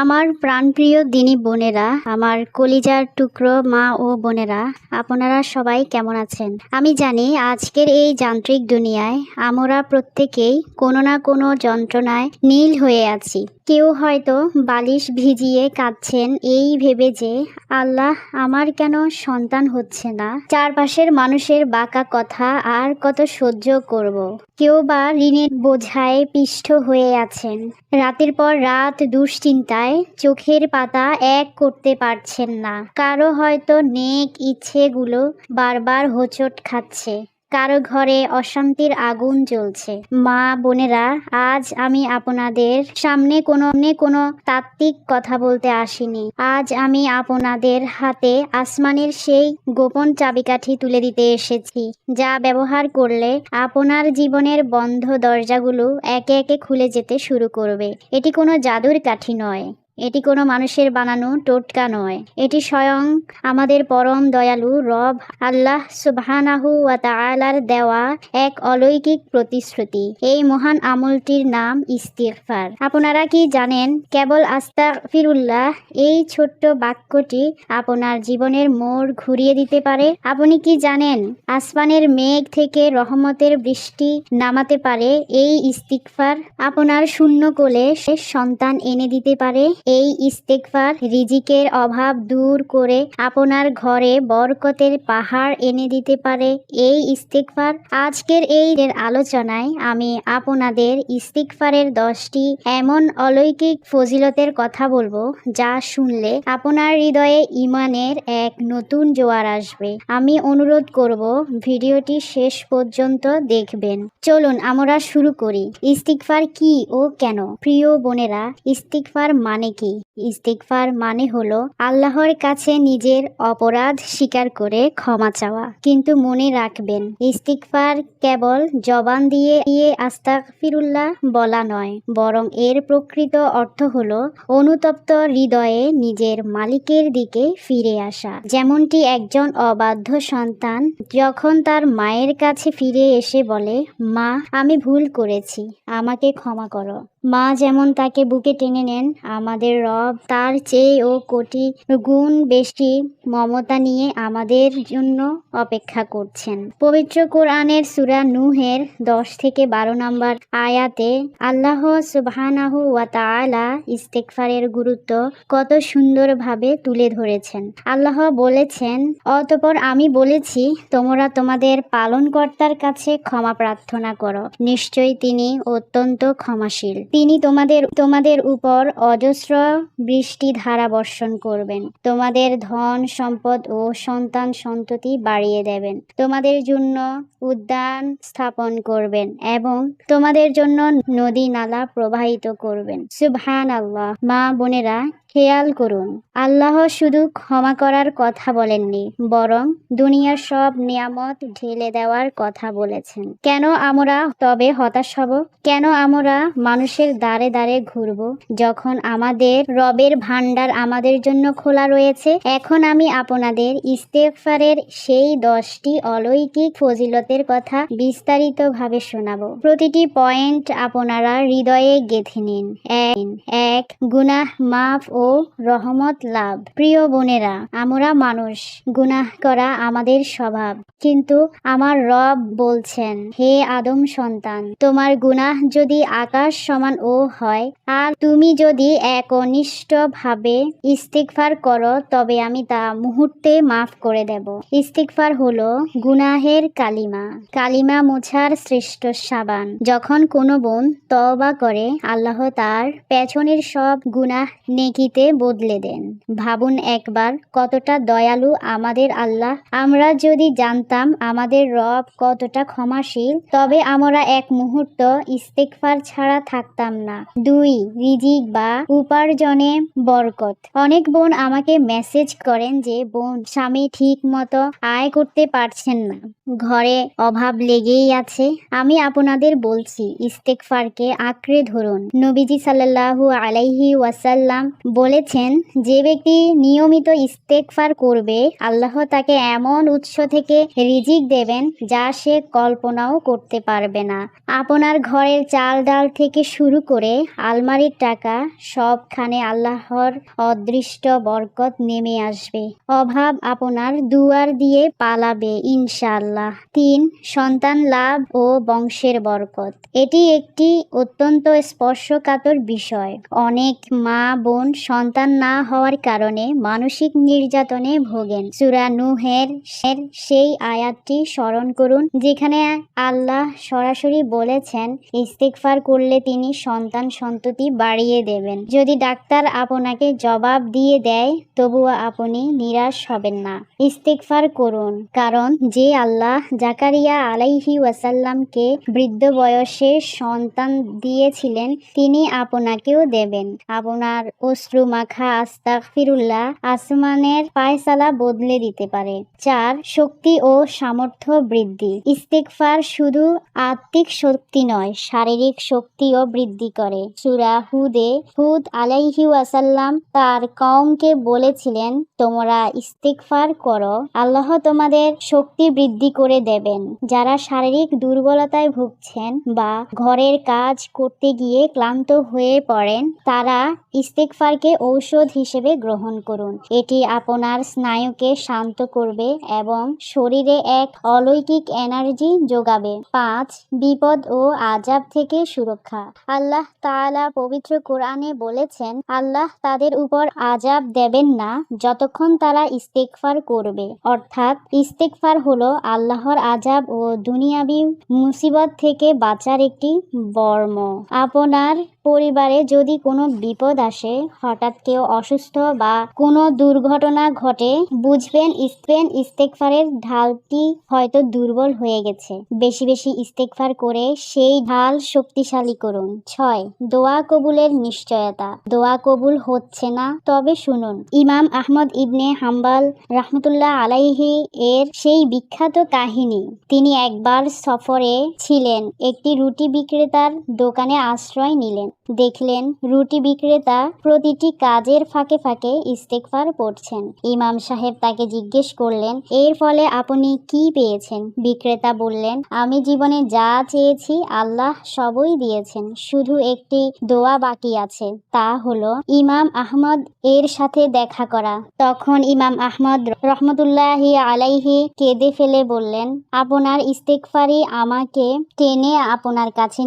আমার প্রাণপ্রিয় দিনী বোনেরা, আমার কলিজার টুকরো মা ও বোনেরা, আপনারা সবাই কেমন আছেন? আমি জানি আজকের এই যান্ত্রিক দুনিয়ায় আমরা প্রত্যেকেই কোনো না কোনো যন্ত্রণায় নীল হয়ে আছি। কেউ হয়তো বালিশ ভিজিয়ে কাঁদছেন এই ভেবে যে আল্লাহ আমার কেন সন্তান হচ্ছে না। চারপাশের মানুষের বাঁকা কথা আর কত সহ্য করব। কেউ বা ঋণের বোঝায় পিষ্ট হয়ে আছেন। রাতের পর রাত দুশ্চিন্তায় চোখের পাতা এক করতে পারছেন না। কারো হয়তো নেক ইচ্ছেগুলো বারবার হোঁচট খাচ্ছে। কারো ঘরে অশান্তির আগুন জ্বলছে। মা বোনেরা, আজ আমি আপনাদের সামনে কোনো তাত্ত্বিক কথা বলতে আসিনি। আজ আমি আপনাদের হাতে আসমানের সেই গোপন চাবিকাঠি তুলে দিতে এসেছি, যা ব্যবহার করলে আপনার জীবনের বন্ধ দরজাগুলো একে একে খুলে যেতে শুরু করবে। এটি কোনো জাদুর কাঠি নয়, এটি কোনো মানুষের বানানো টোটকা নয়। এটি স্বয়ং আমাদের পরম দয়ালু রব আল্লাহ সুবহানাহু ওয়া তাআলার দেওয়া এক অলৌকিক প্রতিশ্রুতি। এই মহান আমলটির নাম ইস্তিগফার। আপনারা কি জানেন, কেবল আস্তাগফিরুল্লাহ এই ছোট্ট বাক্যটি আপনার জীবনের মোড় ঘুরিয়ে দিতে পারে? আপনি কি জানেন, আসমানের মেঘ থেকে রহমতের বৃষ্টি নামাতে পারে এই ইস্তিগফার? আপনার শূন্য কোলে সন্তান এনে দিতে পারে এই ইস্তিগফার। রিজিকের অভাব দূর করে আপনার ঘরে বরকতের পাহাড় এনে দিতে পারে এই ইস্তিগফার। আজকের এই আলোচনায় আমি আপনাদের ইস্তিগফারের 10টি এমন অলৌকিক ফজিলতের কথা বলবো, যা শুনলে আপনার হৃদয়ে ঈমানের এক নতুন জোয়ার আসবে। আমি অনুরোধ করব ভিডিওটি শেষ পর্যন্ত দেখবেন। চলুন আমরা শুরু করি। ইস্তিগফার কি ও কেন? প্রিয় বোনেরা, ইস্তিগফার মানে কি? ইস্তিগফার মানে হলো আল্লাহর কাছে নিজের অপরাধ স্বীকার করে ক্ষমা চাওয়া। কিন্তু মনে রাখবেন, ইস্তিগফার কেবল জবান দিয়ে আস্তাগফিরুল্লাহ বলা নয়, বরং এর প্রকৃত অর্থ হলো অনুতপ্ত হৃদয়ে নিজের মালিকের দিকে ফিরে আসা। যেমনটি একজন অবাধ্য সন্তান যখন তার মায়ের কাছে ফিরে এসে বলে, মা আমি ভুল করেছি, আমাকে ক্ষমা করো। মা যেমন তাকে বুকে টেনে নেন, আমাদের রব তার চেয়েও কোটি গুণ বেশি মমতা নিয়ে আমাদের জন্য অপেক্ষা করছেন। পবিত্র কোরআনের সূরা নূহের 10 থেকে 12 নম্বর আয়াতে আল্লাহ সুবহানাহু ওয়া তাআলা ইস্তিগফারের গুরুত্ব কত সুন্দরভাবে তুলে ধরেছেন। আল্লাহ বলেছেন, অতঃপর আমি বলেছি, তোমরা তোমাদের পালনকর্তার কাছে ক্ষমা প্রার্থনা করো, নিশ্চয়ই তিনি অত্যন্ত ক্ষমাশীল। তিনি তোমাদের উপর অজস্র বৃষ্টি ধারা বর্ষণ করবেন, তোমাদের ধন সম্পদ ও সন্তান সন্ততি বাড়িয়ে দেবেন, তোমাদের জন্য উদ্যান স্থাপন করবেন এবং তোমাদের জন্য নদী নালা প্রবাহিত করবেন। সুবহানাল্লাহ। মা বোনেরা, খেয়াল করুন, আল্লাহ শুধু ক্ষমা করার কথা বলেননি, বরং দুনিয়ার সব নিয়ামত ঢেলে দেওয়ার কথা বলেছেন। কেন আমরা তবে হতাশ হব? কেন আমরা মানুষের দ্বারে দ্বারে ঘুরব, যখন আমাদের রবের ভান্ডার আমাদের জন্য খোলা রয়েছে? এখন আমি আপনাদের ইস্তিগফারের সেই 10টি অলৌকিক ফজিলতের কথা বিস্তারিতভাবে শোনাবো। প্রতিটি পয়েন্ট আপনারা হৃদয়ে গেঁথে নিন। এক, গুনাহ মাফ ও রহমত লাভ। প্রিয় বোনেরা, আমরা মানুষ, গুনাহ করা আমাদের স্বভাব। কিন্তু আমার রব বলছেন, হে আদম সন্তান, তোমার গুনাহ যদি আকাশ সমান ও হয়, আর তুমি যদি একনিষ্ঠভাবে ইস্তিগফার করো, তবে আমি তা মুহূর্তে মাফ করে দেব। ইস্তিগফার হলো গুনাহের কালিমা মোছার শ্রেষ্ঠ সাবান। যখন কোনো বোন তওবা করে, আল্লাহ তার পেছনের সব গুনাহ নেকিতে বদলে দেন। ভাবুন একবার, কতটা দয়ালু আমাদের আল্লাহ। আমরা যদি জানতাম আমাদের রব কতটা ক্ষমাশীল, তবে আমরা এক মুহূর্ত ইস্তিগফার ছাড়া থাকতাম না। 2, রিজিক বা উপার্জনে বরকত। অনেক বোন আমাকে মেসেজ করেন যে স্বামী ঠিক মতো আয় করতে পারছেন না, ঘরে অভাব লেগেই আছে। আমি আপনাদের বলছি, ইস্তিগফারকে আঁকড়ে ধরুন। নবীজি সাল্লাল্লাহু আলাইহি ওয়াসাল্লাম বলেছেন, যে ব্যক্তি নিয়মিত ইস্তেগফার করবে আল্লাহ তাকে এমন উৎস থেকে রিজিক দেবেন যা সে কল্পনাও করতে পারবে না। আপনার ঘরের চাল ডাল থেকে শুরু করে আলমারির টাকা সবখানে আল্লাহর অদৃষ্ট বরকত নেমে আসবে। অভাব আপনার দুয়ার দিয়ে পালাবে ইনশাআল্লাহ। 3. সন্তান লাভ ও বংশের বরকত। এটি একটি অত্যন্ত স্পর্শকাতর বিষয়। অনেক মা বোন সন্তান না হওয়ার কারণে মানসিক নির্যাতনে ভোগেন। সূরা নূহের সেই আয়াতটি স্মরণ করুন যেখানে আল্লাহ সরাসরি বলেছেন ইস্তেগফার করলে তিনি সন্তান সন্ততি বাড়িয়ে দেবেন। যদি ডাক্তার আপনাকে জবাব দিয়ে দেয় তবুও আপনি নিরাশ হবেন না। ইস্তেগফার করুন, কারণ যে আল্লাহ জাকারিয়া আলাইহি ওয়াসাল্লামকে বৃদ্ধ বয়সে সন্তান দিয়েছিলেন তিনি আপনাকেও দেবেন। আপনার অশ্রু মাখা আস্তাগফিরুল্লাহ আসমানের ফায়সালা বদলে দিতে পারে। 4. শক্তি ও সামর্থ্য বৃদ্ধি। ইস্তেগফার শুধু আত্মিক শক্তি নয়, শারীরিক শক্তিও বৃদ্ধি করে। সূরা হুদ আলাইহি ওয়াসাল্লাম তার কওমকে বলেছিলেন, তোমরা ইস্তেগফার করো, আল্লাহ তোমাদের শক্তি বৃদ্ধি করে দেবেন। যারা শারীরিক দুর্বলতায় ভুগছেন বা ঘরের কাজ করতে গিয়ে ক্লান্ত হয়ে পড়েন তারা ইস্তেগফারকে ঔষধ হিসেবে গ্রহণ করুন। এটি আপনার স্নায়ুকে শান্ত করবে এবং শরীরে এক অলৌকিক এনার্জি যোগাবে। 5. বিপদ ও আযাব থেকে সুরক্ষা। আল্লাহ তাআলা পবিত্র কোরআনে বলেছেন, আল্লাহ তাদের উপর আযাব দেবেন না যতক্ষণ তারা ইস্তেগফার করবে। অর্থাৎ ইস্তেগফার হলো আল্লাহর আযাব ও দুনিয়াবি মুসিবত থেকে বাঁচার একটি বর্ম। আপনার পরিবারে যদি কোনো বিপদ আসে, হঠাৎ কেউ অসুস্থ বা কোনো দুর্ঘটনা ঘটে, বুঝবেন ইস্তেগফারের ঢালটি হয়তো দুর্বল হয়ে গেছে। বেশি বেশি ইস্তেগফার করে সেই ঢাল শক্তিশালী করুন। 6. দোয়া কবুলের নিশ্চয়তা। দোয়া কবুল হচ্ছে না? তবে শুনুন, ইমাম আহমদ ইবনে হাম্বল রাহমাতুল্লাহ আলাইহি এর সেই বিখ্যাত কাহিনী। তিনি একবার সফরে ছিলেন, একটি রুটি বিক্রেতার দোকানে আশ্রয় নিলেন। দেখলেন রুটি বিক্রেতা প্রতিটি কাজের ফাঁকে ফাঁকে ইস্তেগফার পড়ছেন। ইমাম সাহেব তাকে জিজ্ঞেস করলেন, এর ফলে আপনি কি পেয়েছেন? বিক্রেতা বললেন, আমি জীবনে যা চেয়েছি আল্লাহ সবই দিয়েছেন, শুধু একটি দোয়া বাকি আছে, তা হলো ইমাম আহমদ এর সাথে দেখা করা। তখন ইমাম আহমদ রহমতুল্লাহি আলাইহি কেঁদে ফেলে বললেন, আপনার ইস্তেগফারই আমাকে টেনে আপনার কাছে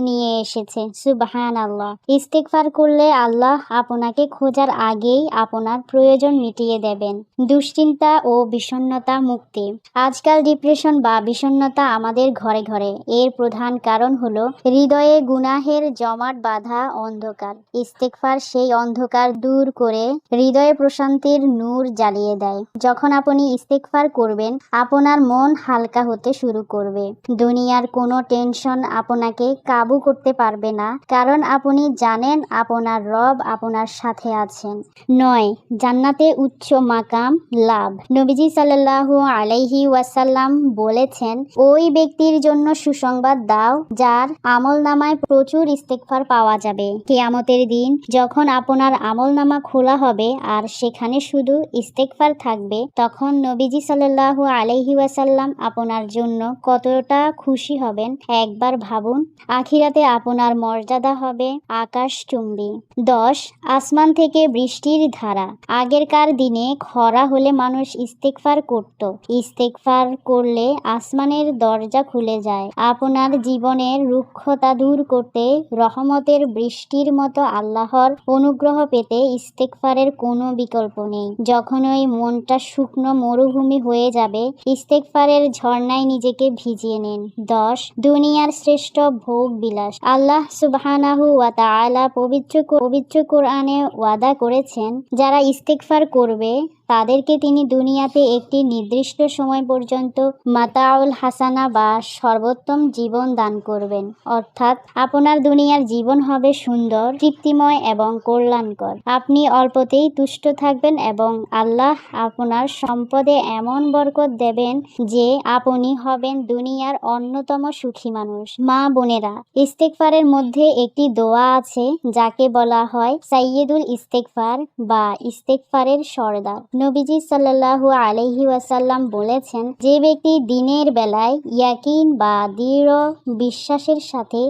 নিয়ে এসেছে। সুবহানাল্লাহ। ইস্তেগফার করলে আল্লাহ আপনাকে খোঁজার আগেই আপনার প্রয়োজন মিটিয়ে দেবেন। দুশ্চিন্তা ও বিষণ্ণতা মুক্তি। আজকাল ডিপ্রেশন বা বিষণ্ণতা আমাদের ঘরে ঘরে। এর প্রধান কারণ হলো হৃদয়ে গুনাহের জমাট বাঁধা অন্ধকার। ইস্তেগফার সেই অন্ধকার দূর করে হৃদয়ে প্রশান্তির নূর জ্বালিয়ে দেয়। যখন আপনি ইস্তেগফার করবেন আপনার মন হালকা হতে শুরু করবে। দুনিয়ার কোনো টেনশন আপনাকে কাবু করতে পারবে না, কারণ আপনি জানেন আপনার রব আপনার সাথে আছেন। 9. জান্নাতে উচ্চ মাকাম লাভ। নবীজি সাল্লাল্লাহু আলাইহি ওয়াসাল্লাম বলেছেন, ওই ব্যক্তির জন্য সুসংবাদ দাও যার আমলনামায় প্রচুর ইস্তেগফার পাওয়া যাবে। কিয়ামতের দিন যখন আপনার আমলনামা খোলা হবে আর সেখানে শুধু ইস্তেগফার থাকবে, তখন নবীজি সাল্লাল্লাহু আলাইহি ওয়াসাল্লাম আপনার জন্য কতটা খুশি হবেন একবার ভাবুন। আখিরাতে আপনার মর্যাদা হবে আকাশচুম্বী। 10. আসমান থেকে বৃষ্টির ধারা। আগেরকার দিনে খরা হলে মানুষ ইস্তেগফার করত। ইস্তেগফার করলে আসমানের দরজা খুলে যায়। আপনার জীবনের রুক্ষতা দূর করতে রহমতের বৃষ্টির মতো আল্লাহর অনুগ্রহ পেতে ইস্তেগফারের কোনো বিকল্প নেই। যখন ওই মনটা শুকনো মরুভূমি হয়ে যাবে, ইস্তেগফারের ঝর্ণায় নিজেকে ভিজিয়ে নিন। 10. দুনিয়ার শ্রেষ্ঠ ভোগ বিলাস। আল্লাহ সুবহানাহু ওয়া তাআলা পবিত্র কোরআনে ওয়াদা করেছেন, যারা ইস্তেগফার করবে তাদেরকে তিনি দুনিয়াতে একটি নির্দিষ্ট সময় পর্যন্ত মাতাউল হাসানা বা সর্বোত্তম জীবন দান করবেন, অর্থাৎ আপনার দুনিয়ার জীবন হবে সুন্দর, তৃপ্তিময় এবং কল্যাণকর। আপনি অল্পতেই তুষ্ট থাকবেন এবং আল্লাহ আপনার সম্পদে এমন বরকত দেবেন যে আপনি হবেন দুনিয়ার অন্যতম সুখী মানুষ। মা বোনেরা, ইস্তেগফারের মধ্যে একটি দোয়া আছে যাকে বলা হয় সাইয়্যিদুল ইস্তেগফার বা ইস্তেগফারের সর্দার। নবীজি সাল্লাল্লাহু আলাইহি ওয়াসাল্লাম বলেছেন, যে ব্যক্তি দিনের বেলায় ইয়াকিন বা দৃঢ় বিশ্বাসের সাথে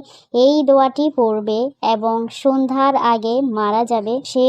এই দোয়াটি পড়বে এবং সন্ধ্যার আগে মারা যাবে, সে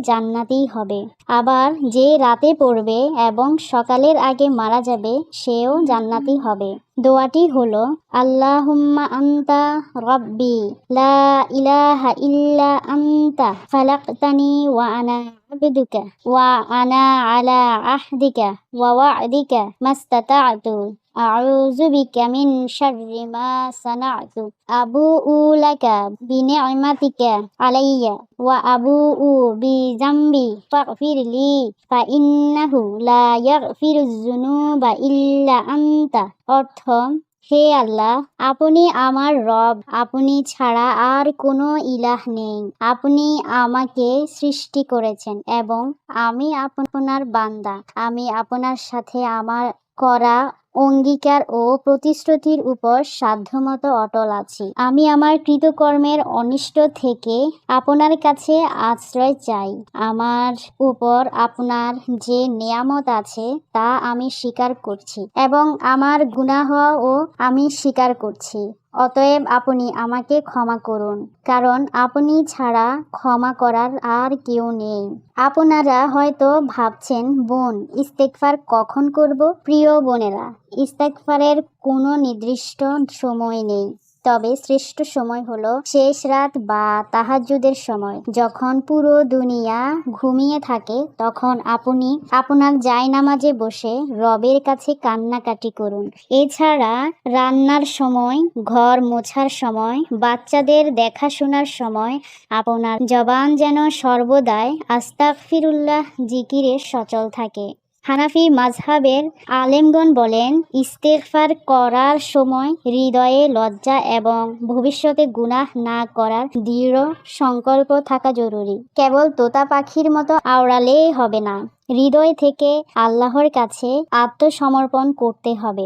জান্নাতি হবে। আবার যে রাতে পড়বে এবং সকালের আগে মারা যাবে, সেও জান্নাতি হবে। দোয়াটি হলো, আল্লাহুম্মা আনতা রাব্বি লা ইলাহা ইল্লা আনতা খালাকতানি ওয়া আনা আবদুকা ওয়া আনা আলা আহদিকা ওয়া ওয়া'দিকা মাস্তাতা'তু আউযু বিকা মিন শাররি মা সানা'তু আবুউ লাকা বিনি'মাতিকা আলাইয়া ওয়া আবুউ বিযামবি ফাগফিরলি ফাইন্নাহু লা ইয়াগফিরুয যুনুবা ইল্লা আনতা। অর্থ, হে আল্লাহ, আপনি আমার রব, আপনি ছাড়া আর কোনো ইলাহ নেই। আপনি আমাকে সৃষ্টি করেছেন এবং আমি আপনার বান্দা। আমি আপনার সাথে আমার করা অঙ্গীকার ও প্রতিশ্রুতির উপর সাধ্যমতো অটল আছি। আমি আমার কৃতকর্মের অনিষ্ট থেকে আপনার কাছে আশ্রয় চাই। আমার উপর আপনার যে নেয়ামত আছে তা আমি স্বীকার করছি এবং আমার গুনাহও আমি স্বীকার করছি। অতএব আপনি আমাকে ক্ষমা করুন, কারণ আপনি ছাড়া ক্ষমা করার আর কেউ নেই। আপনারা হয়তো ভাবছেন, বোন, ইস্তেগফার কখন করব? প্রিয় বোনেরা, ইস্তেগফারের কোনো নির্দিষ্ট সময় নেই, তবে শ্রেষ্ঠ সময় হলো শেষ রাত বা তাহাজ্জুদের সময়। যখন পুরো দুনিয়া ঘুমিয়ে থাকে, তখন আপনি আপনার জায়নামাজে বসে রবের কাছে কান্নাকাটি করুন। এছাড়া রান্নার সময়, ঘর মোছার সময়, বাচ্চাদের দেখাশোনার সময় আপনার জবান যেন সর্বদাই আস্তাগফিরুল্লাহ জিকিরে সচল থাকে। হানাফি মাযহাবের আলেমগণ বলেন, ইস্তেগফার করার সময় হৃদয়ে লজ্জা এবং ভবিষ্যতে গুনাহ না করার দৃঢ় সংকল্প থাকা জরুরি। কেবল তোতা পাখির মতো আওড়ালেই হবে না, হৃদয় থেকে আল্লাহর কাছে আত্মসমর্পণ করতে হবে।